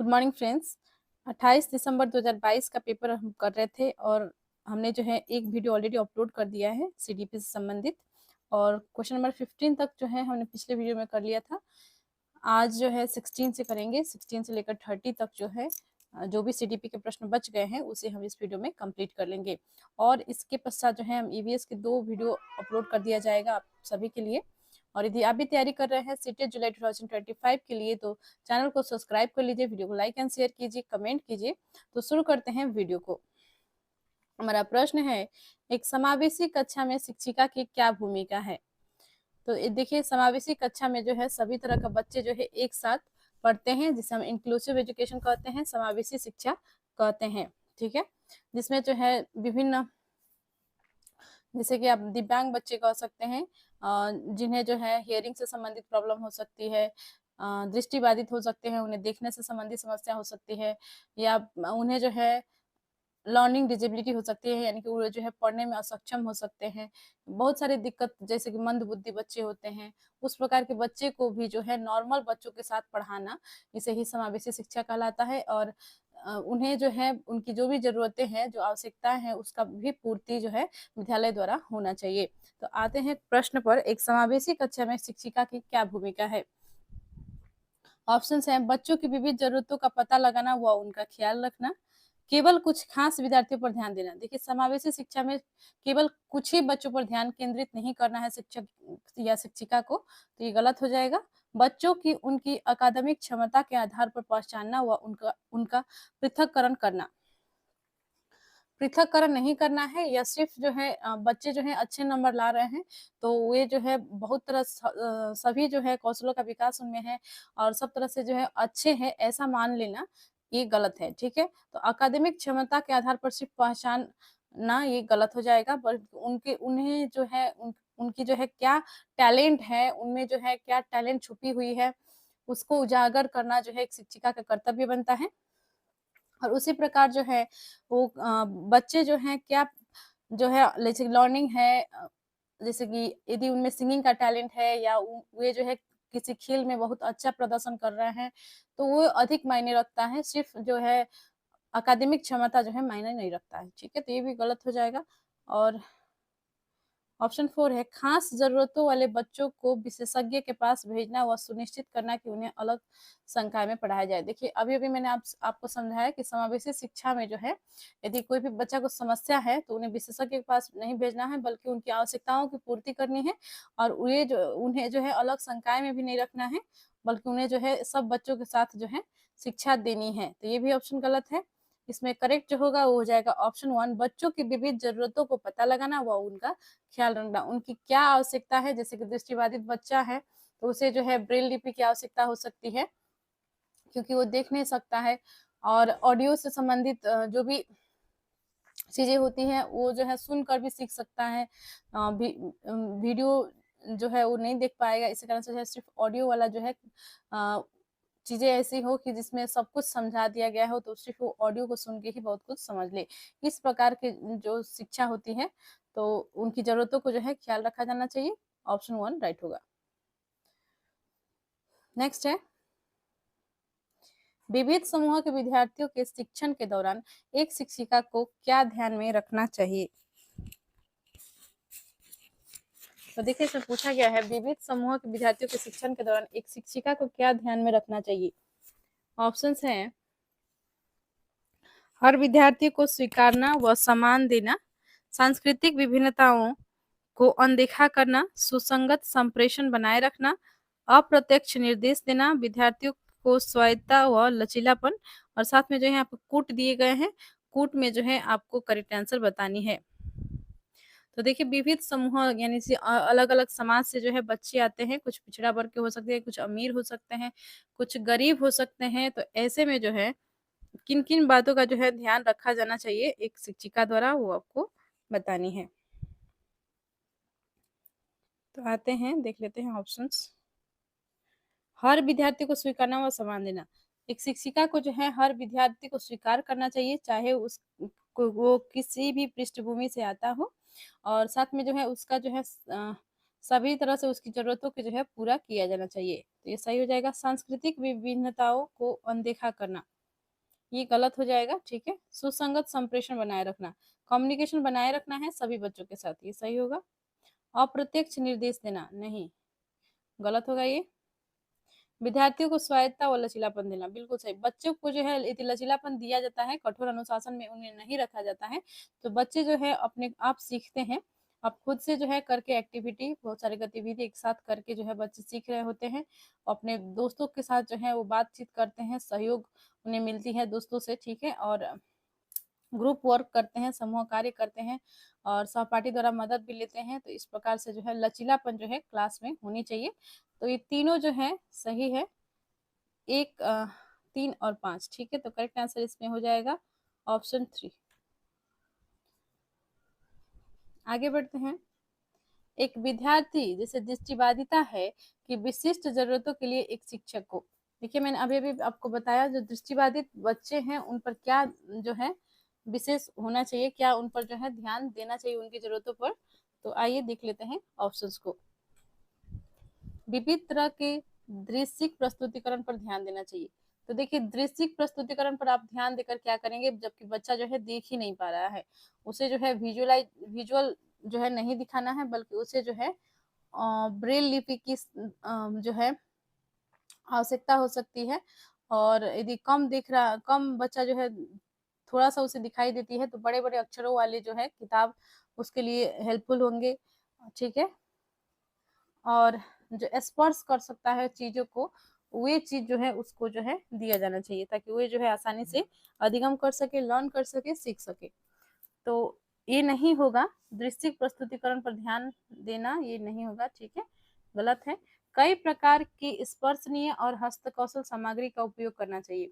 Good morning friends. 28 दिसंबर 2022 का paper हम कर रहे थे और हमने जो है एक वीडियो ऑलरेडी अपलोड कर दिया है सीडीपी से संबंधित, और क्वेश्चन नंबर 15 तक जो है हमने पिछले वीडियो में कर लिया था। आज जो है 16 से करेंगे, 16 से लेकर 30 तक जो है जो भी सीडीपी के प्रश्न बच गए हैं उसे हम इस वीडियो में कंप्लीट कर लेंगे। और इसके पश्चात जो है हम ईवीएस के 2 वीडियो अपलोड कर दिया जाएगा आप सभी के लिए। और यदि आप भी तैयारी कर रहे हैं सीटेट जुलाई 2025 के लिए तो चैनल को सब्सक्राइब कर लीजिए, वीडियो को लाइक एंड शेयर कीजिए, कमेंट कीजिए। तो शुरू करते हैं वीडियो को। हमारा प्रश्न है, एक समावेशी कक्षा में शिक्षिका की क्या भूमिका है। तो देखिए, समावेशी कक्षा में जो है सभी तरह का बच्चे जो है एक साथ पढ़ते हैं, जिसे हम इंक्लूसिव एजुकेशन कहते हैं, समावेशी शिक्षा कहते हैं। ठीक है, जिसमें जो है विभिन्न, जैसे कि आप दिव्यांग बच्चे कह सकते हैं, जिन्हें जो है हियरिंग से संबंधित प्रॉब्लम हो सकती है, दृष्टिबाधित हो सकते हैं, उन्हें देखने से संबंधित समस्या हो सकती है, या उन्हें जो है लर्निंग डिजेबिलिटी हो सकती है, यानी कि वो जो है पढ़ने में असक्षम हो सकते हैं। बहुत सारी दिक्कत, जैसे कि मंद बुद्धि बच्चे होते हैं, उस प्रकार के बच्चे को भी जो है नॉर्मल बच्चों के साथ पढ़ाना, इसे ही समावेशी शिक्षा कहलाता है। और उन्हें जो है उनकी जो भी जरूरतें हैं, जो आवश्यकताएं हैं, उसका भी पूर्ति जो है विद्यालय द्वारा होना चाहिए। तो आते हैं प्रश्न पर, एक समावेशी कक्षा में शिक्षिका की क्या भूमिका है। ऑप्शन है, बच्चों की विविध जरूरतों का पता लगाना व उनका ख्याल रखना, केवल कुछ खास विद्यार्थियों पर ध्यान देना। देखिए, समावेशी शिक्षा में केवल कुछ ही बच्चों पर ध्यान केंद्रित नहीं करना है शिक्षक या शिक्षिका को, तो ये गलत हो जाएगा। बच्चों की उनकी अकादमिक क्षमता के आधार पर पहचानना व उनका उनका पृथक्करण करना। पृथक्करण नहीं करना है, या सिर्फ जो है बच्चे जो है अच्छे नंबर ला रहे हैं तो वे जो है बहुत तरह सभी जो है कौशलों का विकास उनमें है और सब तरह से जो है अच्छे हैं, ऐसा मान लेना ये गलत है। ठीक है, तो अकादमिक क्षमता के आधार पर सिर्फ पहचान ना, ये गलत हो जाएगा। बल्कि उनके उन्हें जो है उनकी जो है क्या टैलेंट है, उनमें जो है क्या टैलेंट छुपी हुई है, उसको उजागर करना जो है एक शिक्षिका का कर्तव्य बनता है। और उसी प्रकार जो है वो बच्चे जो हैं क्या जो है जैसे लर्निंग है, जैसे कि यदि उनमें सिंगिंग का टैलेंट है, या वे जो है किसी खेल में बहुत अच्छा प्रदर्शन कर रहे हैं, तो वो अधिक मायने रखता है, सिर्फ जो है अकादमिक क्षमता जो है मायने नहीं रखता है। ठीक है, तो ये भी गलत हो जाएगा। और ऑप्शन 4 है, खास जरूरतों वाले बच्चों को विशेषज्ञ के पास भेजना व सुनिश्चित करना कि उन्हें अलग संकाय में पढ़ाया जाए। देखिए, अभी मैंने आपको समझाया कि समावेशी शिक्षा में जो है यदि कोई भी बच्चा को समस्या है तो उन्हें विशेषज्ञ के पास नहीं भेजना है, बल्कि उनकी आवश्यकताओं की पूर्ति करनी है। और उन्हें जो है अलग संकाय में भी नहीं रखना है, बल्कि उन्हें जो है सब बच्चों के साथ जो है शिक्षा देनी है। तो ये भी ऑप्शन गलत है। इसमें करेक्ट जो होगा वो हो जाएगा ऑप्शन 1, बच्चों की विविध जरूरतों को पता लगाना व उनका ख्याल रखना। उनकी क्या आवश्यकता है, जैसे कि दृष्टिबाधित बच्चा है तो उसे जो है ब्रेल लिपि की आवश्यकता हो सकती है, क्योंकि वो देख नहीं सकता है। और ऑडियो से संबंधित जो भी चीजें होती हैं वो जो है सुनकर भी सीख सकता है, वीडियो जो है वो नहीं देख पाएगा। इसी कारण से जो है सिर्फ ऑडियो वाला जो है चीजें ऐसी हो कि जिसमें सब कुछ समझा दिया गया हो, तो सिर्फ वो ऑडियो को सुन के ही बहुत कुछ समझ ले। इस प्रकार के जो शिक्षा होती है, तो उनकी जरूरतों को जो है ख्याल रखा जाना चाहिए। ऑप्शन 1 राइट होगा। नेक्स्ट है, विविध समूह के विद्यार्थियों के शिक्षण के दौरान एक शिक्षिका को क्या ध्यान में रखना चाहिए। तो देखिए, इसमें पूछा गया है, विविध समूह के विद्यार्थियों के शिक्षण के दौरान एक शिक्षिका को क्या ध्यान में रखना चाहिए। ऑप्शंस हैं, हर विद्यार्थी को स्वीकारना व सम्मान देना, सांस्कृतिक विभिन्नताओं को अनदेखा करना, सुसंगत संप्रेषण बनाए रखना, अप्रत्यक्ष निर्देश देना, विद्यार्थियों को स्वायत्ता व लचीलापन। और साथ में जो है आपको कूट दिए गए हैं, कूट में जो है आपको करेक्ट आंसर बतानी है। तो देखिए, विविध समूह यानी अलग अलग समाज से जो है बच्चे आते हैं, कुछ पिछड़ा वर्ग के हो सकते हैं, कुछ अमीर हो सकते हैं, कुछ गरीब हो सकते हैं। तो ऐसे में जो है किन किन बातों का जो है ध्यान रखा जाना चाहिए एक शिक्षिका द्वारा, वो आपको बतानी है। तो आते हैं, देख लेते हैं ऑप्शंस। हर विद्यार्थी को स्वीकारना व सम्मान देना। एक शिक्षिका को जो है हर विद्यार्थी को स्वीकार करना चाहिए, चाहे वो किसी भी पृष्ठभूमि से आता हो। और साथ में जो है उसका जो है सभी तरह से उसकी ज़रूरतों को जो है पूरा किया जाना चाहिए। तो ये सही हो जाएगा। सांस्कृतिक विभिन्नताओं को अनदेखा करना, ये गलत हो जाएगा, ठीक है। सुसंगत संप्रेषण बनाए रखना, कम्युनिकेशन बनाए रखना है सभी बच्चों के साथ, ये सही होगा। अप्रत्यक्ष निर्देश देना, नहीं, गलत होगा ये। विद्यार्थियों को स्वायत्ता और लचीलापन देना, बिल्कुल सही। बच्चों को जो है यदि लचीलापन दिया जाता है, कठोर अनुशासन में उन्हें नहीं रखा जाता है, तो बच्चे जो है अपने आप सीखते हैं। अब खुद से जो है करके एक्टिविटी, बहुत सारी गतिविधि एक साथ करके जो है बच्चे सीख रहे होते हैं। अपने दोस्तों के साथ जो है वो बातचीत करते हैं, सहयोग उन्हें मिलती है दोस्तों से, ठीक है। और ग्रुप वर्क करते हैं, समूह कार्य करते हैं और सहपाठी द्वारा मदद भी लेते हैं। तो इस प्रकार से जो है लचीलापन जो है क्लास में होनी चाहिए। तो ये तीनों जो है सही है, 1, 3 और 5, ठीक है। तो करेक्ट आंसर इसमें हो जाएगा ऑप्शन 3। आगे बढ़ते हैं। एक विद्यार्थी जैसे दृष्टिबाधिता है कि विशिष्ट जरूरतों के लिए एक शिक्षक को, देखिए मैंने अभी अभी आपको बताया जो दृष्टिबाधित बच्चे हैं उन पर क्या जो है विशेष होना चाहिए, क्या उन पर जो है ध्यान देना चाहिए उनकी जरूरतों पर। तो आइए देख लेते हैं ऑप्शंस को। विविध तरह के दृश्यिक प्रस्तुतिकरण पर ध्यान देना चाहिए। तो देखिए दृश्यिक प्रस्तुतिकरण पर आप ध्यान देकर क्या करेंगे, जबकि बच्चा जो है देख ही नहीं पा रहा है, उसे जो है विजुअल जो है नहीं दिखाना है, बल्कि उसे जो है ब्रेल लिपि की जो है आवश्यकता हो सकती है। और यदि कम बच्चा जो है थोड़ा सा उसे दिखाई देती है, तो बड़े बड़े अक्षरों वाले जो है किताब उसके लिए हेल्पफुल होंगे, ठीक है। और जो स्पर्श कर सकता है चीजों को, वे चीज जो है उसको जो है दिया जाना चाहिए, ताकि वे जो है आसानी से अधिगम कर सके, लर्न कर सके, सीख सके। तो ये नहीं होगा, दृश्यिक प्रस्तुतिकरण पर ध्यान देना ये नहीं होगा, ठीक है, गलत है। कई प्रकार की स्पर्शनीय और हस्तकौशल सामग्री का उपयोग करना चाहिए,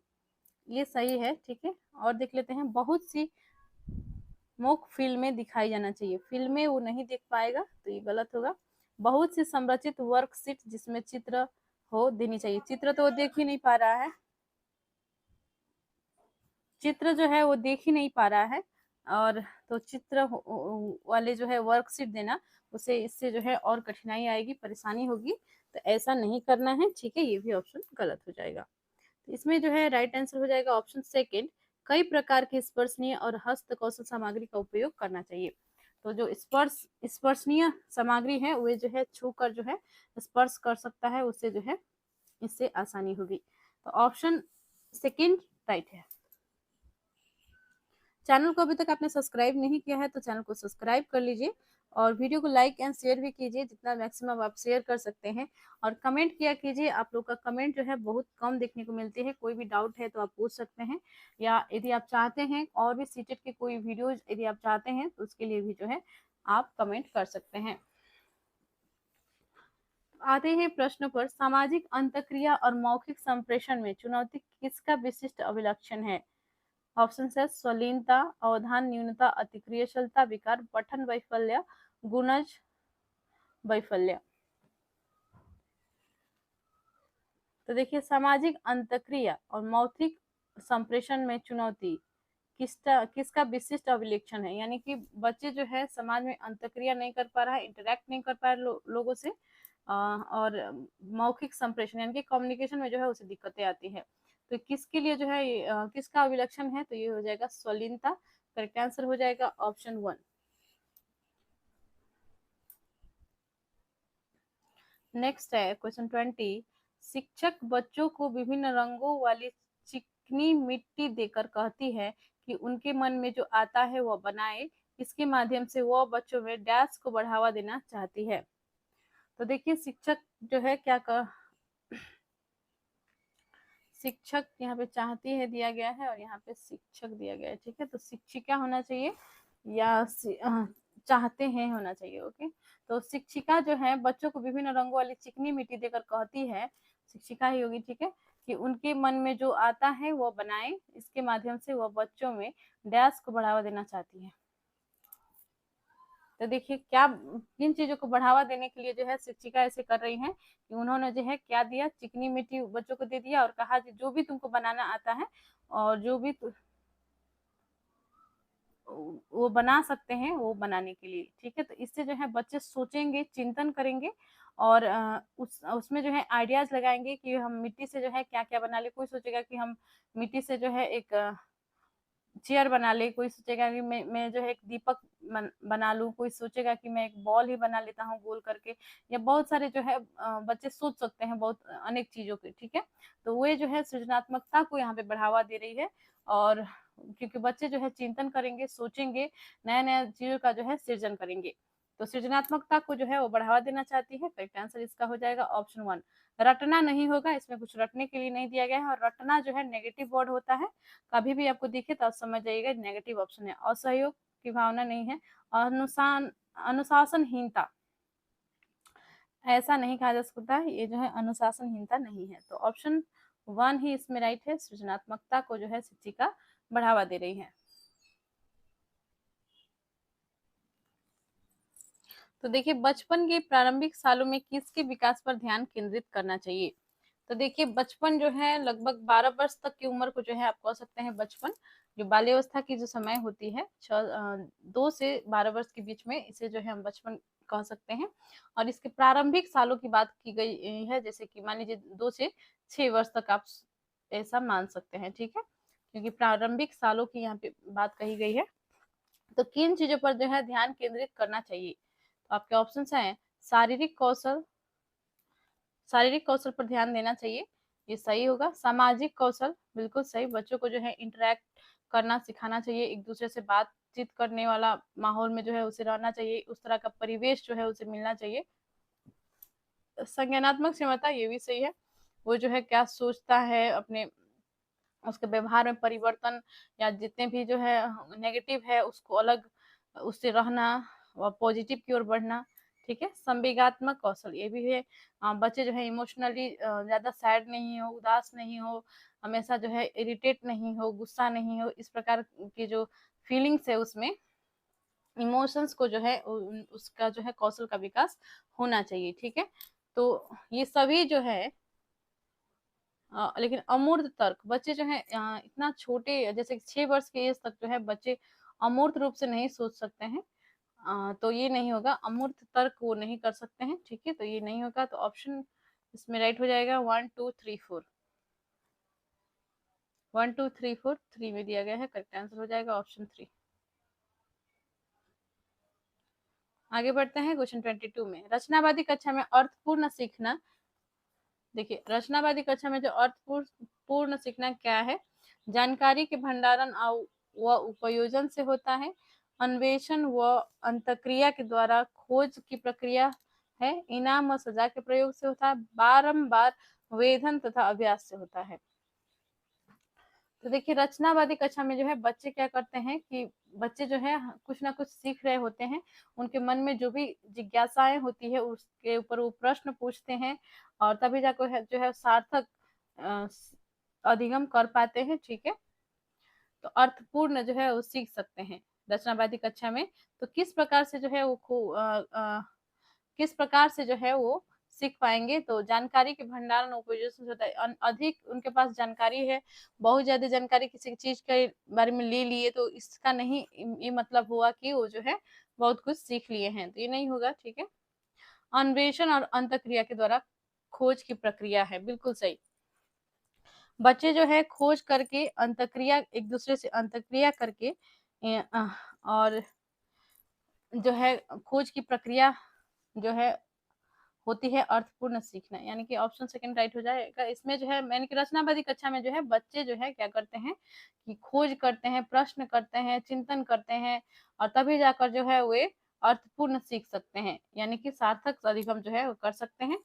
ये सही है, ठीक है। और देख लेते हैं, बहुत सी मुख फिल्में दिखाई जाना चाहिए, फिल्में वो नहीं देख पाएगा, तो ये गलत होगा। बहुत सी संरचित वर्कशीट जिसमें चित्र हो देनी चाहिए, चित्र तो वो देख ही नहीं पा रहा है, चित्र जो है वो देख ही नहीं पा रहा है। और तो चित्र वाले जो है वर्कशीट देना, उसे इससे जो है और कठिनाई आएगी, परेशानी होगी, तो ऐसा नहीं करना है, ठीक है। ये भी ऑप्शन गलत हो जाएगा। तो इसमें जो है राइट आंसर हो जाएगा ऑप्शन सेकंड, कई प्रकार की स्पर्शनीय और हस्त कौशल सामग्री का उपयोग करना चाहिए। तो जो स्पर्शनीय सामग्री है वे जो है छू कर जो है स्पर्श कर सकता है, उससे जो है इससे आसानी होगी। तो ऑप्शन सेकंड राइट है। चैनल को अभी तक आपने सब्सक्राइब नहीं किया है तो चैनल को सब्सक्राइब कर लीजिए और वीडियो को लाइक एंड शेयर भी कीजिए, जितना मैक्सिमम आप शेयर कर सकते हैं। और कमेंट किया कीजिए, आप लोग का कमेंट जो है बहुत कम देखने को मिलते हैं। कोई भी डाउट है तो आप पूछ सकते हैं, या यदि आप चाहते हैं और भी सीटेट के कोई वीडियोज यदि आप चाहते हैं तो उसके लिए भी जो है आप कमेंट कर सकते हैं। आते हैं प्रश्नों पर। सामाजिक अंतक्रिया और मौखिक संप्रेषण में चुनौती किसका विशिष्ट अभिलक्षण है? ऑप्शन है स्वलीनता, अवधान न्यूनता, अतिक्रियाशीलता, विकार, पठन वैफल्य, गुणज वैफल्य। तो देखिए सामाजिक अंतक्रिया और मौखिक संप्रेषण में चुनौती किसका विशिष्ट अभिलक्षण है, यानी कि बच्चे जो है समाज में अंतक्रिया नहीं कर पा रहा है, इंटरेक्ट नहीं कर पा रहा लोगों से, और मौखिक संप्रेषण यानी कि कम्युनिकेशन में जो है उसे दिक्कतें आती है। तो किसके लिए जो है किसका अभिलक्षण है, तो ये हो जाएगा स्वलीनता। करेक्ट आंसर हो जाएगा ऑप्शन 1। नेक्स्ट है क्वेश्चन 20। शिक्षक बच्चों को विभिन्न रंगों वाली चिकनी मिट्टी देकर कहती है कि उनके मन में जो आता है वह बनाए, इसके माध्यम से वह बच्चों में डैश को बढ़ावा देना चाहती है। तो देखिए शिक्षक जो है क्या कर शिक्षक यहाँ पे चाहती है दिया गया है और यहाँ पे शिक्षक दिया गया है, ठीक है। तो शिक्षिका होना चाहिए या चाहते हैं होना चाहिए, ओके। तो शिक्षिका जो है बच्चों को विभिन्न रंगों वाली चिकनी मिट्टी देकर कहती है, शिक्षिका ही होगी, ठीक है, कि उनके मन में जो आता है वो बनाए, इसके माध्यम से वह बच्चों में डैश को बढ़ावा देना चाहती है। तो देखिए क्या किन चीजों को बढ़ावा देने के लिए जो है शिक्षिका ऐसे कर रही हैं कि उन्होंने जो है क्या दिया, चिकनी मिट्टी बच्चों को दे दिया और कहा जो भी तुमको बनाना आता है और जो भी वो बना सकते हैं वो बनाने के लिए, ठीक है। तो इससे जो है बच्चे सोचेंगे, चिंतन करेंगे और उसमें जो है आइडियाज लगाएंगे कि हम मिट्टी से जो है क्या क्या बना ले। कोई सोचेगा कि हम मिट्टी से जो है एक चेयर बना ले, कोई सोचेगा कि मैं जो है एक दीपक बना लूं, कोई सोचेगा कि मैं एक बॉल ही बना लेता हूँ गोल करके, या बहुत सारे जो है बच्चे सोच सकते हैं बहुत अनेक चीजों के, ठीक है। तो वो जो है सृजनात्मकता को यहाँ पे बढ़ावा दे रही है। और क्योंकि बच्चे जो है चिंतन करेंगे, सोचेंगे, नया नया चीजों का जो है सृजन करेंगे, तो सृजनात्मकता को जो है वो बढ़ावा देना चाहती है। करेक्ट आंसर इसका हो जाएगा ऑप्शन 1। रटना नहीं होगा, इसमें कुछ रटने के लिए नहीं दिया गया है, और रटना जो है नेगेटिव वर्ड होता है। कभी भी आपको दिखे तो आप समझ जाइएगा नेगेटिव ऑप्शन है। असहयोग की भावना नहीं है। अनुशासनहीनता, ऐसा नहीं कहा जा सकता है, ये जो है अनुशासनहीनता नहीं है। तो ऑप्शन 1 ही इसमें राइट है, सृजनात्मकता को जो है शिक्षिका बढ़ावा दे रही है। तो देखिए, बचपन के प्रारंभिक सालों में किसके विकास पर ध्यान केंद्रित करना चाहिए। तो देखिए, बचपन जो है लगभग 12 वर्ष तक की उम्र को जो है आप कह सकते हैं बचपन, जो बाल्यावस्था की जो समय होती है 2 से 12 वर्ष के बीच में, इसे जो है हम बचपन कह सकते हैं। और इसके प्रारंभिक सालों की बात की गई है, जैसे कि मान लीजिए 2 से 6 वर्ष तक आप ऐसा मान सकते हैं, ठीक है, क्योंकि प्रारंभिक सालों की यहाँ पे बात कही गई है। तो किन चीजों पर जो है ध्यान केंद्रित करना चाहिए, तो आपके ऑप्शन हैं शारीरिक कौशल, शारीरिक कौशल पर ध्यान देना चाहिए, ये सही होगा। सामाजिक कौशल, बिल्कुल सही, बच्चों को जो है इंटरेक्ट करना सिखाना चाहिए, एक दूसरे से बातचीत करने वाला माहौल में जो है उसे रहना चाहिए, उस तरह का परिवेश जो है उसे मिलना चाहिए। संज्ञानात्मक क्षमता, ये भी सही है, वो जो है क्या सोचता है, अपने उसके व्यवहार में परिवर्तन, या जितने भी जो है नेगेटिव है उसको अलग, उससे रहना और पॉजिटिव की ओर बढ़ना, ठीक है। संवेगात्मक कौशल, ये भी है, बच्चे जो है इमोशनली ज्यादा सैड नहीं हो, उदास नहीं हो, हमेशा जो है इरिटेट नहीं हो, गुस्सा नहीं हो, इस प्रकार की जो फीलिंग्स है उसमें इमोशंस को जो है उसका जो है कौशल का विकास होना चाहिए, ठीक है। तो ये सभी जो है लेकिन अमूर्त तर्क, बच्चे जो है इतना छोटे, जैसे 6 वर्ष की एज तक जो है बच्चे अमूर्त रूप से नहीं सोच सकते हैं, तो ये नहीं होगा, अमूर्त तर्क वो नहीं कर सकते हैं, ठीक है, तो ये नहीं होगा। तो ऑप्शन इसमें राइट हो जाएगा 1 2 3 4, 1 2 3 4 3 में दिया गया है, करेक्ट आंसर हो जाएगा ऑप्शन 3। आगे बढ़ते हैं क्वेश्चन 22 में, रचनावादी कक्षा में अर्थपूर्ण सीखना। देखिए, रचनावादी कक्षा में जो अर्थपूर्ण सीखना क्या है, जानकारी के भंडारण व उपयोजन से होता है, अन्वेषण व अंतक्रिया के द्वारा खोज की प्रक्रिया है, इनाम और सजा के प्रयोग से होता है, बारंबार वेधन तथा अभ्यास से होता है। तो देखिए, रचनावादी कक्षा में जो है बच्चे क्या करते हैं कि बच्चे जो है कुछ ना कुछ सीख रहे होते हैं, उनके मन में जो भी जिज्ञासाएं होती है उसके ऊपर वो प्रश्न पूछते हैं, और तभी जाकर जो है सार्थक अ, अधिगम कर पाते हैं, ठीक है। तो अर्थपूर्ण जो है वो सीख सकते हैं रचनावादी कक्षा में। तो किस प्रकार से जो है वो किस प्रकार से जो है वो सीख पाएंगे, तो जानकारी के भंडारण उपयोजन से होता है, अधिक उनके पास जानकारी है, बहुत ज्यादा जानकारी किसी चीज के बारे में ले लिए, तो इसका नहीं ये मतलब हुआ कि वो जो है बहुत कुछ सीख लिए हैं, तो ये नहीं होगा, ठीक है। अन्वेषण और अंतक्रिया के द्वारा खोज की प्रक्रिया है, बिल्कुल सही, बच्चे जो है खोज करके अंतक्रिया, एक दूसरे से अंतक्रिया करके और जो है खोज की प्रक्रिया जो है होती है अर्थपूर्ण सीखना, यानी कि ऑप्शन सेकंड राइट हो जाएगा इसमें। जो है यानी कि रचनावादी कक्षा में जो है बच्चे जो है क्या करते हैं कि खोज करते हैं, प्रश्न करते हैं, चिंतन करते हैं, और तभी जाकर जो है वे अर्थपूर्ण सीख सकते हैं, यानी कि सार्थक अधिगम जो है वो कर सकते हैं।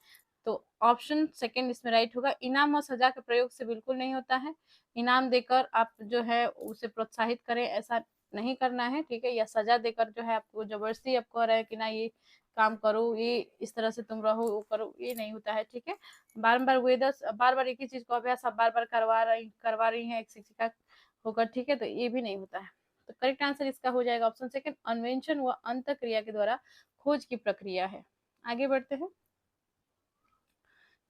तो ऑप्शन सेकंड इसमें राइट होगा। इनाम और सजा के प्रयोग से बिल्कुल नहीं होता है, इनाम देकर आप जो है उसे प्रोत्साहित करें, ऐसा नहीं करना है, ठीक है, या सजा देकर जो है आपको जबरदस्ती आप कह रहे हैं कि ना ये काम करो, ये इस तरह से तुम रहो, वो करो, ये नहीं होता है, ठीक है। बार बार वेदस, बार बार एक ही चीज को अभ्यास आप बार बार करवा रही हैं एक शिक्षिका होकर, ठीक है, तो ये भी नहीं होता है। तो करेक्ट आंसर इसका हो जाएगा ऑप्शन सेकंड, अन्वेषण व अंतक्रिया के द्वारा खोज की प्रक्रिया है। आगे बढ़ते हैं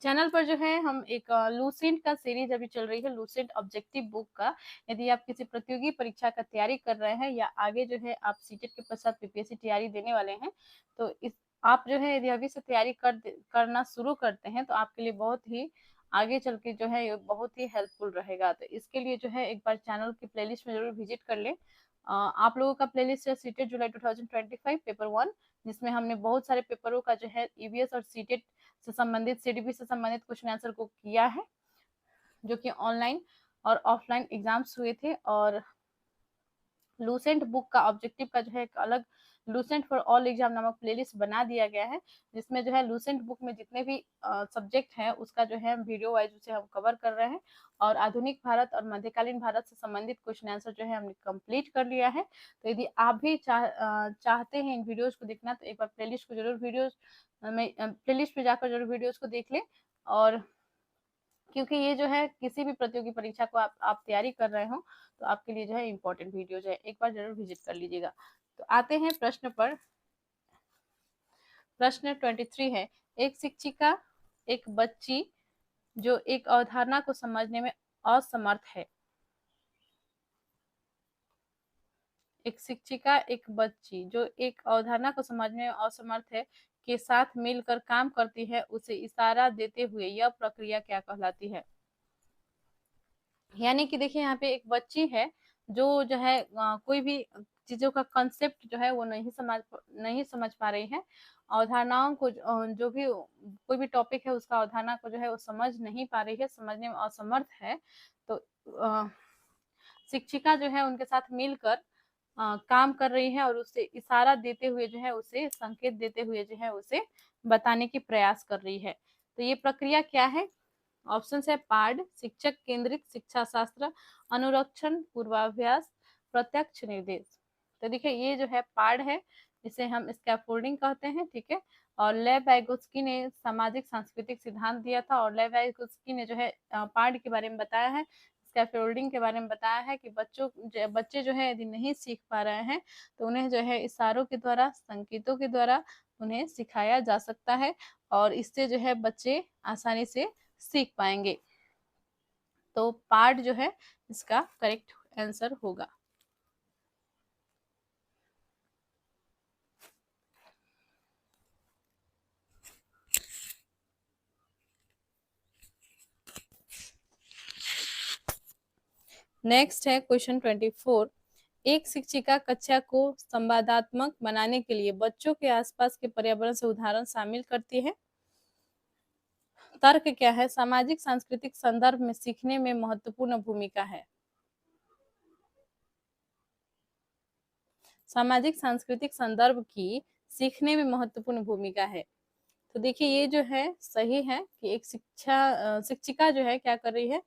चैनल पर जो है हम एक लूसेंट का सीरीज अभी चल रही है, लूसेंट ऑब्जेक्टिव बुक का। यदि आप किसी प्रतियोगी परीक्षा का तैयारी कर रहे हैं या आगे जो है आप सीटेट के पश्चात पीपीएससी तैयारी देने वाले हैं, तो इस आप जो है यदि अभी से तैयारी करना शुरू करते हैं तो आपके लिए बहुत ही आगे चल के जो है ये बहुत ही हेल्पफुल रहेगा। तो इसके लिए जो है एक बार चैनल की प्लेलिस्ट में जरूर विजिट कर लें। आप लोगों का प्लेलिस्ट है सीटेट जुलाई 2025 पेपर 1, जिसमें हमने बहुत सारे पेपरों का जो है ईवीएस और सीटेट से संबंधित, सीडीपी से संबंधित क्वेश्चन आंसर को किया है, जो कि ऑनलाइन और ऑफलाइन एग्जाम्स हुए थे। और लूसेंट बुक का ऑब्जेक्टिव का जो है एक अलग लूसेंट फॉर ऑल एग्जाम नामक प्लेलिस्ट बना दिया गया है, जिसमें जो है लूसेंट बुक में जितने भी सब्जेक्ट हैं उसका जो है वीडियो वाइज उसे हम कवर कर रहे हैं। और आधुनिक भारत और मध्यकालीन भारत से संबंधित क्वेश्चन आंसर जो है हमने कंप्लीट कर लिया है। तो यदि आप भी चाहते हैं इन वीडियोज को देखना, तो एक बार प्लेलिस्ट को जरूर वीडियोज में प्लेलिस्ट पे जाकर जरूर वीडियोज को देख लें। और क्योंकि ये जो है किसी भी प्रतियोगी परीक्षा को आप तैयारी कर रहे हो तो आपके लिए जो है इम्पोर्टेंट वीडियो जो है एक बार जरूर विजिट कर लीजिएगा। तो आते हैं प्रश्न पर। प्रश्न 23 है, एक शिक्षिका एक बच्ची जो एक अवधारणा को समझने में असमर्थ है। एक शिक्षिका एक बच्ची जो एक अवधारणा को समझने में असमर्थ है के साथ मिलकर काम करती है, उसे इशारा देते हुए यह प्रक्रिया क्या कहलाती है। यानी कि देखिए यहाँ पे एक बच्ची है जो है कोई भी चीजों का कंसेप्ट जो है वो नहीं समझ पा रही है। अवधारणाओं को जो भी कोई भी टॉपिक है उसका अवधारणा को जो है वो समझ नहीं पा रही है, समझने में असमर्थ है। तो शिक्षिका जो है उनके साथ मिलकर काम कर रही है और उसे इशारा देते हुए जो है उसे संकेत देते हुए जो है उसे बताने की प्रयास कर रही है। तो ये प्रक्रिया क्या है? ऑप्शन है पाठ, शिक्षक केंद्रित शिक्षा शास्त्र, अनुरक्षण, पूर्वाभ्यास, प्रत्यक्ष निर्देश। तो देखिए ये जो है पाठ है, इसे हम स्कैफोल्डिंग कहते हैं, ठीक है। और लेव वाइगोत्स्की ने सामाजिक सांस्कृतिक सिद्धांत दिया था, और लेव वाइगोत्स्की ने जो है पाठ के बारे में बताया है, स्कैफोल्डिंग के बारे में बताया है कि बच्चे जो है यदि नहीं सीख पा रहे हैं तो उन्हें जो है इशारों के द्वारा, संकेतों के द्वारा उन्हें सिखाया जा सकता है, और इससे जो है बच्चे आसानी से सीख पाएंगे। तो पार्ट जो है इसका करेक्ट आंसर होगा। नेक्स्ट है क्वेश्चन 24। एक शिक्षिका कक्षा को संवादात्मक बनाने के लिए बच्चों के आसपास के पर्यावरण से उदाहरण शामिल करती है। तर्क क्या है? सामाजिक सांस्कृतिक संदर्भ में सीखने में महत्वपूर्ण भूमिका है। सामाजिक सांस्कृतिक संदर्भ की सीखने में महत्वपूर्ण भूमिका है। तो देखिए ये जो है सही है कि एक शिक्षिका जो है क्या कर रही है,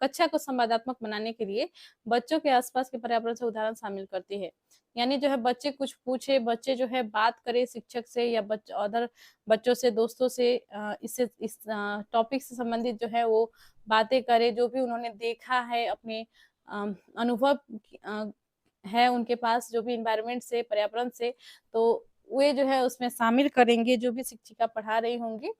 कक्षा को संवादात्मक बनाने के लिए बच्चों के आसपास के पर्यावरण से उदाहरण शामिल करती है। यानी जो है बच्चे कुछ पूछे, बच्चे जो है बात करे शिक्षक से या अदर बच्चों से, दोस्तों से, इस टॉपिक से संबंधित जो है वो बातें करे, जो भी उन्होंने देखा है, अपने अनुभव है उनके पास जो भी इन्वायरमेंट से, पर्यावरण से, तो वे जो है उसमें शामिल करेंगे जो भी शिक्षिका पढ़ा रही होंगी।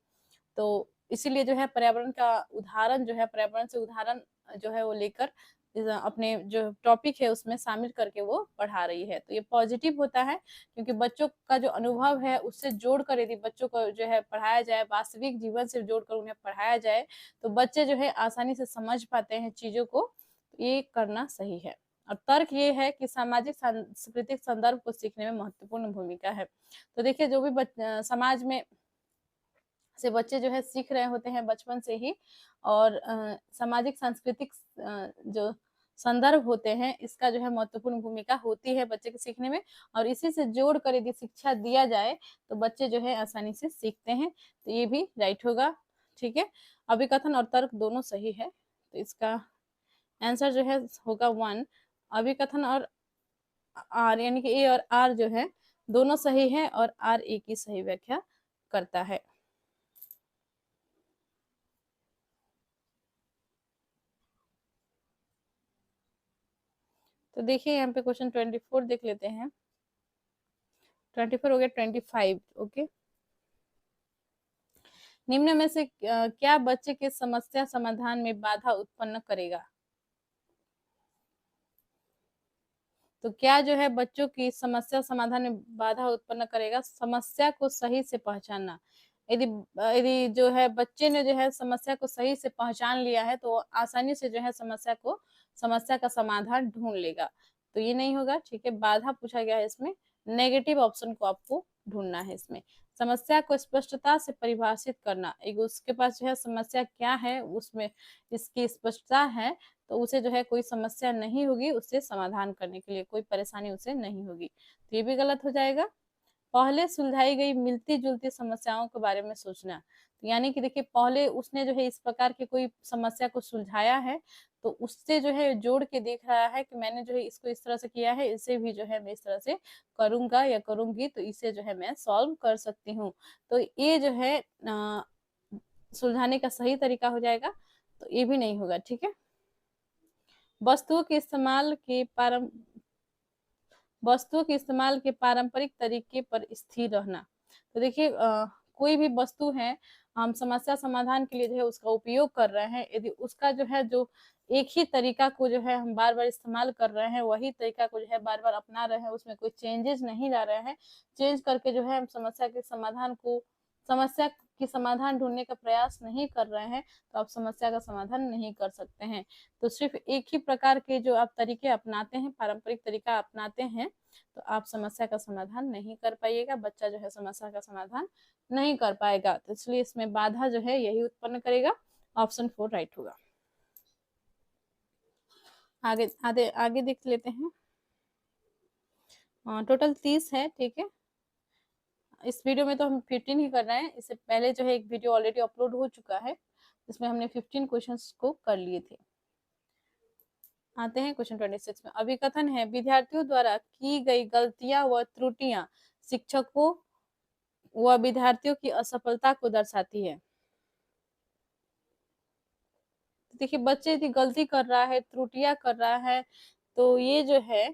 तो इसीलिए जो है पर्यावरण का उदाहरण जो है, पर्यावरण से उदाहरण जो है वो लेकर अपने जो टॉपिक है उसमें शामिल करके वो पढ़ा रही है। तो ये पॉजिटिव होता है, क्योंकि बच्चों का जो अनुभव है उससे जोड़कर यदि बच्चों को जो है पढ़ाया जाए, वास्तविक जीवन से जोड़कर उन्हें पढ़ाया जाए, तो बच्चे जो है आसानी से समझ पाते हैं चीजों को। ये करना सही है। और तर्क ये है कि सामाजिक सांस्कृतिक संदर्भ को सीखने में महत्वपूर्ण भूमिका है। तो देखिए जो भी समाज में से बच्चे जो है सीख रहे होते हैं बचपन से ही, और सामाजिक सांस्कृतिक जो संदर्भ होते हैं इसका जो है महत्वपूर्ण भूमिका होती है बच्चे के सीखने में, और इसी से जोड़ कर यदि शिक्षा दिया जाए तो बच्चे जो है आसानी से सीखते हैं। तो ये भी राइट होगा, ठीक है। अभिकथन और तर्क दोनों सही है, तो इसका आंसर जो है होगा 1। अभिकथन और आर यानी कि ए और आर जो है दोनों सही है, और आर ए की सही व्याख्या करता है। तो देखिए यहाँ पे क्वेश्चन 24 देख लेते हैं। 24 हो गया 25, ओके। निम्न में से क्या बच्चे के समस्या समाधान में बाधा उत्पन्न करेगा? तो क्या जो है बच्चों की समस्या समाधान में बाधा उत्पन्न करेगा? समस्या को सही से पहचानना। यदि यदि जो है बच्चे ने जो है समस्या को सही से पहचान लिया है तो आसानी से जो है समस्या का समाधान ढूंढ लेगा। तो ये नहीं होगा, ठीक है। बाधा पूछा गया है इसमें, नेगेटिव ऑप्शन को आपको ढूंढना है इसमें। समस्या को स्पष्टता से परिभाषित करना, एक उसके पास जो है समस्या क्या है उसमें इसकी स्पष्टता है, तो उसे जो है कोई समस्या नहीं होगी, उससे समाधान करने के लिए कोई परेशानी उसे नहीं होगी। तो ये भी गलत हो जाएगा। पहले सुलझाई गई मिलती जुलती समस्याओं के बारे में सोचना, तो यानी कि देखिए पहले उसने जो है इस प्रकार की कोई समस्या को सुलझाया है, तो उससे जो है जोड़ के देख रहा है कि मैंने जो है इसको इस तरह से किया है, इसे भी जो है मैं इस तरह से करूंगा या करूंगी तो इसे जो है मैं सॉल्व कर सकती हूँ। तो ये जो है सुलझाने का सही तरीका हो जाएगा। तो ये भी नहीं होगा, ठीक है। वस्तुओं के इस्तेमाल के पारंपरिक तरीके पर स्थिर रहना। तो देखिए कोई भी वस्तु है, हम समस्या समाधान के लिए जो है उसका उपयोग कर रहे हैं, यदि उसका जो एक ही तरीका को जो है हम बार बार इस्तेमाल कर रहे हैं, वही तरीका को जो है बार बार अपना रहे हैं, उसमें कोई चेंजेस नहीं ला रहे हैं, चेंज करके जो है हम समस्या की समाधान ढूंढने का प्रयास नहीं कर रहे हैं, तो आप समस्या का समाधान नहीं कर सकते हैं। तो सिर्फ एक ही प्रकार के जो आप तरीके अपनाते हैं, पारंपरिक तरीका अपनाते हैं, तो आप समस्या का समाधान नहीं कर पाइएगा, बच्चा जो है समस्या का समाधान नहीं कर पाएगा। तो इसलिए इसमें बाधा जो है यही उत्पन्न करेगा। ऑप्शन 4 राइट होगा। आगे आगे आगे देख लेते हैं। टोटल 30 है, ठीक है। इस वीडियो में तो हम 15 ही कर रहे हैं, इससे पहले जो है एक वीडियो ऑलरेडी अपलोड हो चुका है, जिसमें हमने 15 क्वेश्चंस को कर लिए थे। आते हैं क्वेश्चन 26 में। अभिकथन है, विद्यार्थियों द्वारा की गई गलतियां व त्रुटियां शिक्षकों व विद्यार्थियों की असफलता को दर्शाती है। देखिए बच्चे यदि गलती कर रहा है, त्रुटियां कर रहा है, तो ये जो है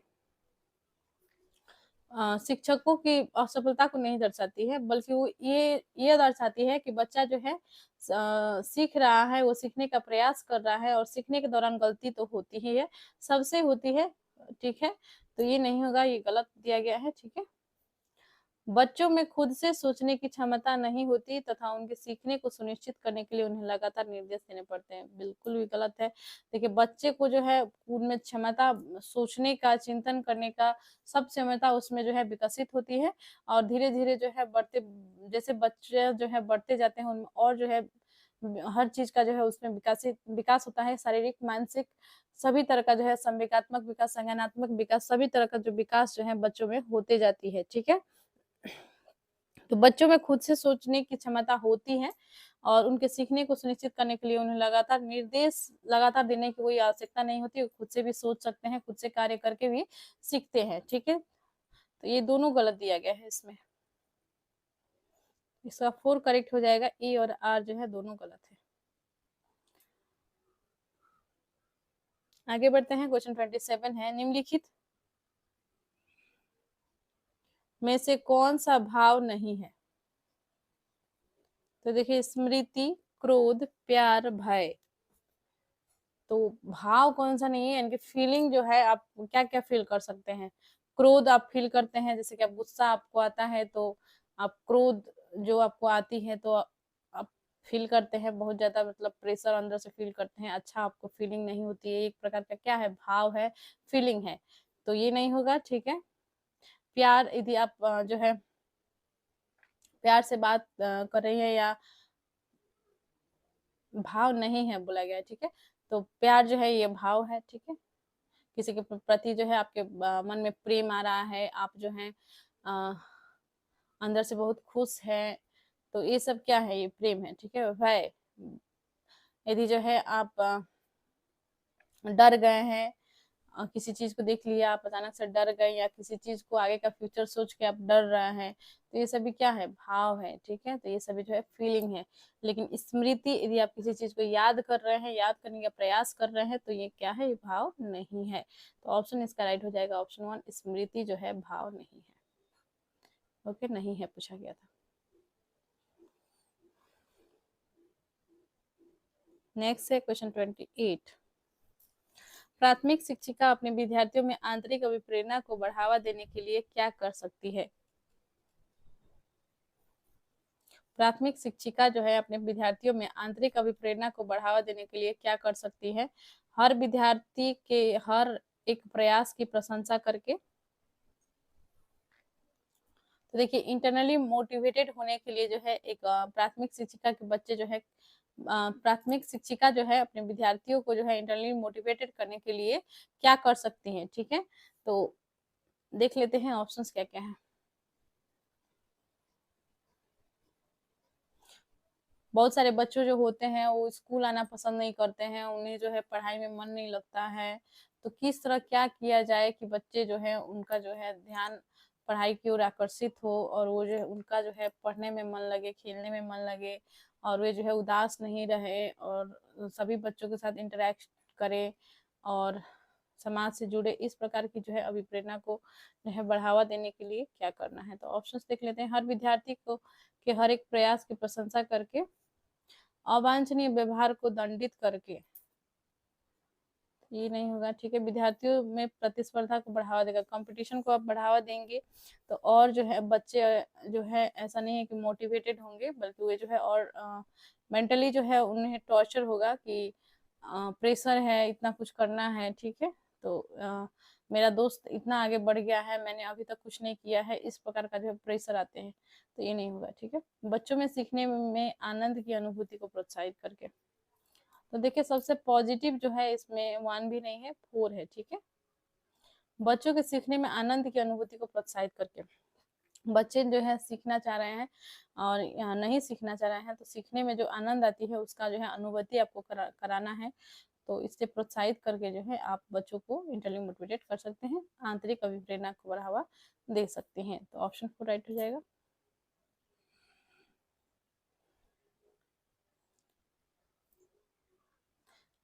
शिक्षकों की असफलता को नहीं दर्शाती है, बल्कि वो ये दर्शाती है कि बच्चा जो है सीख रहा है, वो सीखने का प्रयास कर रहा है, और सीखने के दौरान गलती तो होती ही है, सबसे होती है, ठीक है। तो ये नहीं होगा, ये गलत दिया गया है, ठीक है। बच्चों में खुद से सोचने की क्षमता नहीं होती तथा उनके सीखने को सुनिश्चित करने के लिए उन्हें लगातार निर्देश देने पड़ते हैं। बिल्कुल भी गलत है। देखिए बच्चे को जो है उनमें क्षमता सोचने का, चिंतन करने का, सब क्षमता उसमें जो है विकसित होती है, और धीरे धीरे जो है जैसे बच्चे जो है बढ़ते जाते हैं, उनमें और जो है हर चीज का जो है उसमें विकास होता है, शारीरिक, मानसिक, सभी तरह का जो है संवेगात्मक विकास, संज्ञानात्मक विकास, सभी तरह का जो विकास जो है बच्चों में होते जाती है, ठीक है। तो बच्चों में खुद से सोचने की क्षमता होती है, और उनके सीखने को सुनिश्चित करने के लिए उन्हें लगातार देने की कोई आवश्यकता नहीं होती, वो खुद से भी सोच सकते हैं, खुद से कार्य करके भी सीखते हैं, ठीक है। तो ये दोनों गलत दिया गया है इसमें। इसका 4 करेक्ट हो जाएगा, ए और आर जो है दोनों गलत है। आगे बढ़ते हैं। क्वेश्चन 27 है, निम्नलिखित में से कौन सा भाव नहीं है? तो देखिए स्मृति, क्रोध, प्यार, भय। तो भाव कौन सा नहीं है, यानी कि फीलिंग जो है आप क्या क्या फील कर सकते हैं। क्रोध आप फील करते हैं, जैसे कि आप गुस्सा आपको आता है तो आप क्रोध जो आपको आती है तो आप फील करते हैं बहुत ज्यादा, मतलब प्रेशर अंदर से फील करते हैं, अच्छा आपको फीलिंग नहीं होती है, एक प्रकार का क्या है, भाव है, फीलिंग है। तो ये नहीं होगा, ठीक है। प्यार, यदि आप जो है प्यार से बात कर रही है, या भाव नहीं है बोला गया है, ठीक है। तो प्यार जो है ये भाव है, ठीक है। किसी के प्रति जो है आपके मन में प्रेम आ रहा है, आप जो है अ, अंदर से बहुत खुश है, तो ये सब क्या है, ये प्रेम है, ठीक है। भय, यदि जो है आप डर गए हैं, किसी चीज को देख लिया, आप अचानक से डर गए, या किसी चीज को आगे का फ्यूचर सोच के आप डर रहे हैं, तो ये सभी क्या है, भाव है, ठीक है। तो ये सभी जो है फीलिंग है। लेकिन स्मृति, यदि आप किसी चीज को याद कर रहे हैं, याद करने का प्रयास कर रहे हैं, तो ये क्या है, ये भाव नहीं है। तो ऑप्शन इसका राइट हो जाएगा, ऑप्शन 1, स्मृति जो है भाव नहीं है। ओके, नहीं है पूछा गया था। नेक्स्ट है क्वेश्चन 28। प्राथमिक शिक्षिका अपने विद्यार्थियों में आंतरिक अभिप्रेरणा को बढ़ावा देने के लिए क्या कर सकती है? प्राथमिक शिक्षिका जो है अपने विद्यार्थियों में आंतरिक अभिप्रेरणा को बढ़ावा देने के लिए क्या कर सकती है? हर विद्यार्थी के हर एक प्रयास की प्रशंसा करके। तो देखिए, इंटरनली मोटिवेटेड होने के लिए जो है एक प्राथमिक शिक्षिका के बच्चे जो है प्राथमिक शिक्षिका जो है अपने विद्यार्थियों को जो है इंटरनली मोटिवेटेड करने के लिए क्या कर सकती हैं, ठीक है? तो देख लेते हैं ऑप्शंस क्या क्या हैं। बहुत सारे बच्चों जो होते हैं वो स्कूल आना पसंद नहीं करते हैं, उन्हें जो है पढ़ाई में मन नहीं लगता है। तो किस तरह क्या किया जाए कि बच्चे जो है उनका जो है ध्यान पढ़ाई की ओर आकर्षित हो और वो जो है उनका जो है पढ़ने में मन लगे, खेलने में मन लगे और वे जो है उदास नहीं रहे और सभी बच्चों के साथ इंटरेक्ट करे और समाज से जुड़े। इस प्रकार की जो है अभिप्रेरणा को जो है बढ़ावा देने के लिए क्या करना है? तो ऑप्शंस देख लेते हैं। हर विद्यार्थी को के हर एक प्रयास की प्रशंसा करके, अवांछनीय व्यवहार को दंडित करके, ये नहीं होगा, ठीक है। विद्यार्थियों में प्रतिस्पर्धा को बढ़ावा देगा, कंपटीशन को आप बढ़ावा देंगे तो और जो है बच्चे जो है ऐसा नहीं है कि मोटिवेटेड होंगे, बल्कि वे जो है और मेंटली जो है उन्हें टॉर्चर होगा कि प्रेशर है, इतना कुछ करना है, ठीक है। तो मेरा दोस्त इतना आगे बढ़ गया है, मैंने अभी तक कुछ नहीं किया है, इस प्रकार का जो है प्रेशर आते हैं। तो ये नहीं होगा, ठीक है। बच्चों में सीखने में आनंद की अनुभूति को प्रोत्साहित करके। तो देखिए, सबसे पॉजिटिव जो है इसमें 1 भी नहीं है, 4 है, ठीक है। बच्चों के सीखने में आनंद की अनुभूति को प्रोत्साहित करके। बच्चे जो है सीखना चाह रहे हैं और नहीं सीखना चाह रहे हैं, तो सीखने में जो आनंद आती है उसका जो है अनुभूति आपको कराना है। तो इससे प्रोत्साहित करके जो है आप बच्चों को इंटरनली मोटिवेटेड कर सकते हैं, आंतरिक अभिप्रेरणा को बढ़ावा दे सकते हैं। तो ऑप्शन 4 राइट हो जाएगा।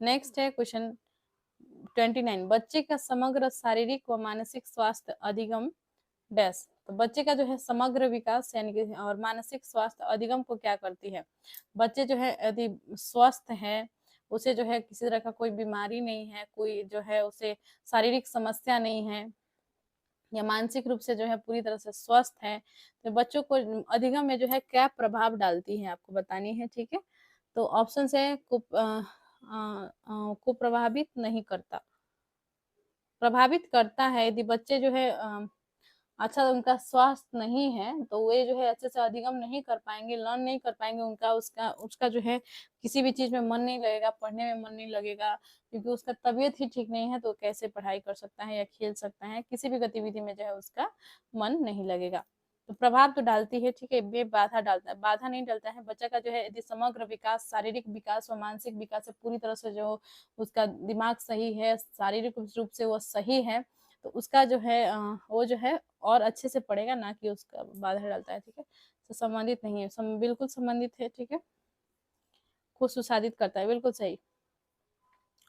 नेक्स्ट है क्वेश्चन 29। बच्चे का समग्र शारीरिक व मानसिक स्वास्थ्य अधिगम डैश। तो बच्चे का जो है समग्र विकास यानी कि और मानसिक स्वास्थ्य अधिगम को क्या करती है? बच्चे जो है यदि स्वस्थ है, उसे जो है किसी तरह का कोई बीमारी नहीं है, कोई जो है उसे शारीरिक समस्या नहीं है या मानसिक रूप से जो है पूरी तरह से स्वस्थ है, तो बच्चों को अधिगम में जो है क्या प्रभाव डालती है आपको बतानी है, ठीक है। तो ऑप्शन है को प्रभावित नहीं करता, प्रभावित करता है। यदि बच्चे जो है अच्छा उनका स्वास्थ्य नहीं है तो वे जो है अच्छे से अधिगम नहीं कर पाएंगे, लर्न नहीं कर पाएंगे, उनका उसका उसका जो है किसी भी चीज में मन नहीं लगेगा, पढ़ने में मन नहीं लगेगा, क्योंकि उसका तबीयत ही ठीक नहीं है तो कैसे पढ़ाई कर सकता है या खेल सकता है, किसी भी गतिविधि में जो है उसका मन नहीं लगेगा। तो प्रभाव तो डालती है, ठीक है, ये बाधा डालता है, बाधा नहीं डालता है। बच्चा का जो है यदि समग्र विकास, शारीरिक विकास और मानसिक विकास से पूरी तरह से जो उसका दिमाग सही है, शारीरिक रूप से वो सही है, तो उसका जो है वो जो है और अच्छे से पढ़ेगा, ना कि उसका बाधा डालता है, ठीक है। तो संबंधित नहीं है, बिल्कुल संबंधित है, ठीक है। को सुसाधित करता है, बिल्कुल सही।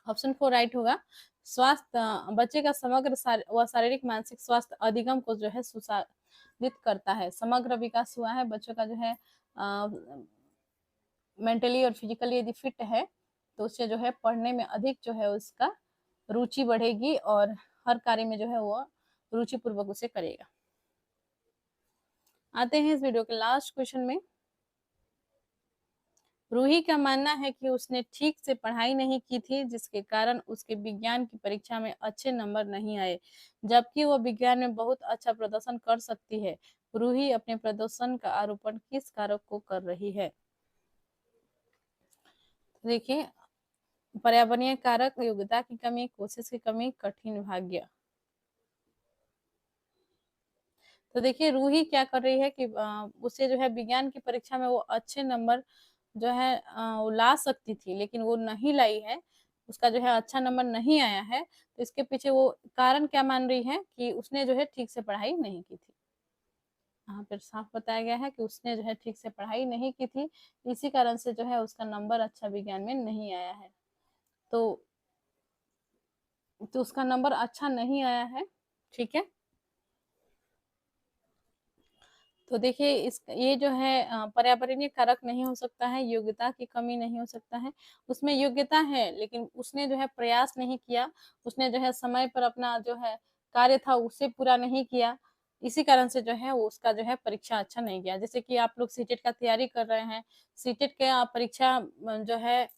ऑप्शन 4 राइट होगा। स्वास्थ्य बच्चे का समग्र व शारीरिक मानसिक स्वास्थ्य अधिगम को जो है सुसाधित करता है। समग्र विकास हुआ है बच्चों का जो है मेंटली और फिजिकली यदि फिट है तो उससे जो है पढ़ने में अधिक जो है उसका रुचि बढ़ेगी और हर कार्य में जो है वो रुचि पूर्वक उसे करेगा। आते हैं इस वीडियो के लास्ट क्वेश्चन में। रूही का मानना है कि उसने ठीक से पढ़ाई नहीं की थी, जिसके कारण उसके विज्ञान की परीक्षा में अच्छे नंबर नहीं आए, जबकि वह विज्ञान में बहुत अच्छा प्रदर्शन कर सकती है। रूही अपने प्रदर्शन का आरोपण किस कारक को कर रही है? देखिए, पर्यावरणीय कारक, योग्यता की कमी, कोशिश की कमी, कठिन भाग्य। तो देखिए, रूही क्या कर रही है कि उसे जो है विज्ञान की परीक्षा में वो अच्छे नंबर जो है वो ला सकती थी, लेकिन वो नहीं लाई है, उसका जो है अच्छा नंबर नहीं आया है। तो इसके पीछे वो कारण क्या मान रही है कि उसने जो है ठीक से पढ़ाई नहीं की थी। यहाँ पर साफ बताया गया है कि उसने जो है ठीक से पढ़ाई नहीं की थी, इसी कारण से जो है उसका नंबर अच्छा विज्ञान में नहीं आया है। तो उसका नंबर अच्छा नहीं आया है, ठीक है। तो देखिए इस ये जो है पर्यावरणीय कारक नहीं हो सकता है, योग्यता की कमी नहीं हो सकता है। उसमें योग्यता है लेकिन उसने जो है प्रयास नहीं किया, उसने जो है समय पर अपना जो है कार्य था उसे पूरा नहीं किया। इसी कारण से जो है वो उसका जो है परीक्षा अच्छा नहीं गया। जैसे कि आप लोग सीटेट का तैयारी कर रहे हैं, सीटेट का परीक्षा जो है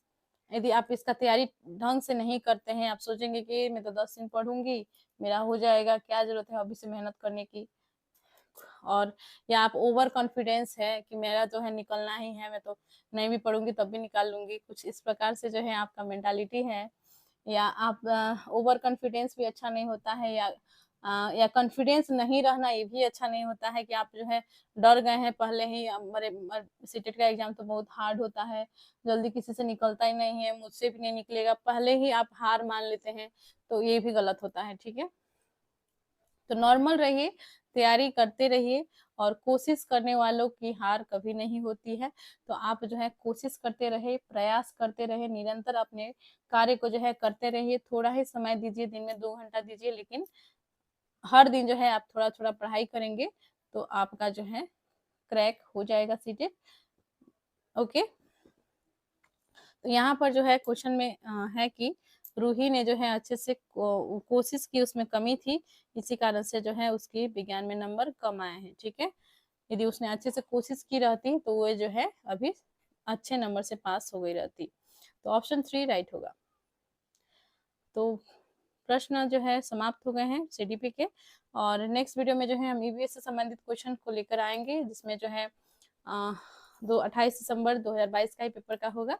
यदि आप इसका तैयारी ढंग से नहीं करते हैं, आप सोचेंगे कि मैं तो 10 दिन पढ़ूँगी, मेरा हो जाएगा, क्या ज़रूरत है अभी से मेहनत करने की। और या आप ओवर कॉन्फिडेंस है कि मेरा जो है निकलना ही है, मैं तो नहीं भी पढ़ूँगी तब भी निकाल लूँगी, कुछ इस प्रकार से जो है आपका मेंटालिटी है। या आप ओवर कॉन्फिडेंस भी अच्छा नहीं होता है या कॉन्फिडेंस नहीं रहना ये भी अच्छा नहीं होता है कि आप जो है डर गए हैं पहले ही मेरे सीटेट का एग्ज़ाम तो बहुत हार्ड होता है, जल्दी किसी से निकलता ही नहीं है, मुझसे भी नहीं निकलेगा, पहले ही आप हार मान लेते हैं, तो ये भी गलत होता है, ठीक है? तो नॉर्मल रहिए, तैयारी करते रहिए और कोशिश करने वालों की हार कभी नहीं होती है। तो आप जो है कोशिश करते रहिए, प्रयास करते रहिए, निरंतर अपने कार्य को जो है करते रहिए। थोड़ा ही समय दीजिए, दिन में 2 घंटा दीजिए लेकिन हर दिन जो है आप थोड़ा-थोड़ा पढ़ाई करेंगे, तो आपका जो है क्रैक हो जाएगा सीटेट। ओके? तो यहाँ पर जो है क्वेश्चन में है कि रूही ने जो है अच्छे से कोशिश की, उसमें कमी थी, इसी कारण से जो है उसकी विज्ञान में नंबर कम आए हैं, ठीक है? यदि उसने अच्छे से कोशिश की रहती तो वो जो है अभी अच्छे नंबर से पास हो गई रहती। तो ऑप्शन 3 राइट होगा। तो प्रश्न जो है समाप्त हो गए हैं सीडीपी के और नेक्स्ट वीडियो में जो है हम ईवीएस से संबंधित क्वेश्चन को लेकर आएँगे जिसमें जो है अ, 28 दिसंबर 2022 का ही पेपर का होगा।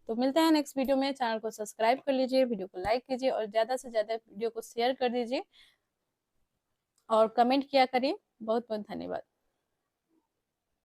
तो मिलते हैं नेक्स्ट वीडियो में। चैनल को सब्सक्राइब कर लीजिए, वीडियो को लाइक कीजिए और ज़्यादा से ज़्यादा वीडियो को शेयर कर दीजिए और कमेंट किया करिए। बहुत-बहुत धन्यवाद।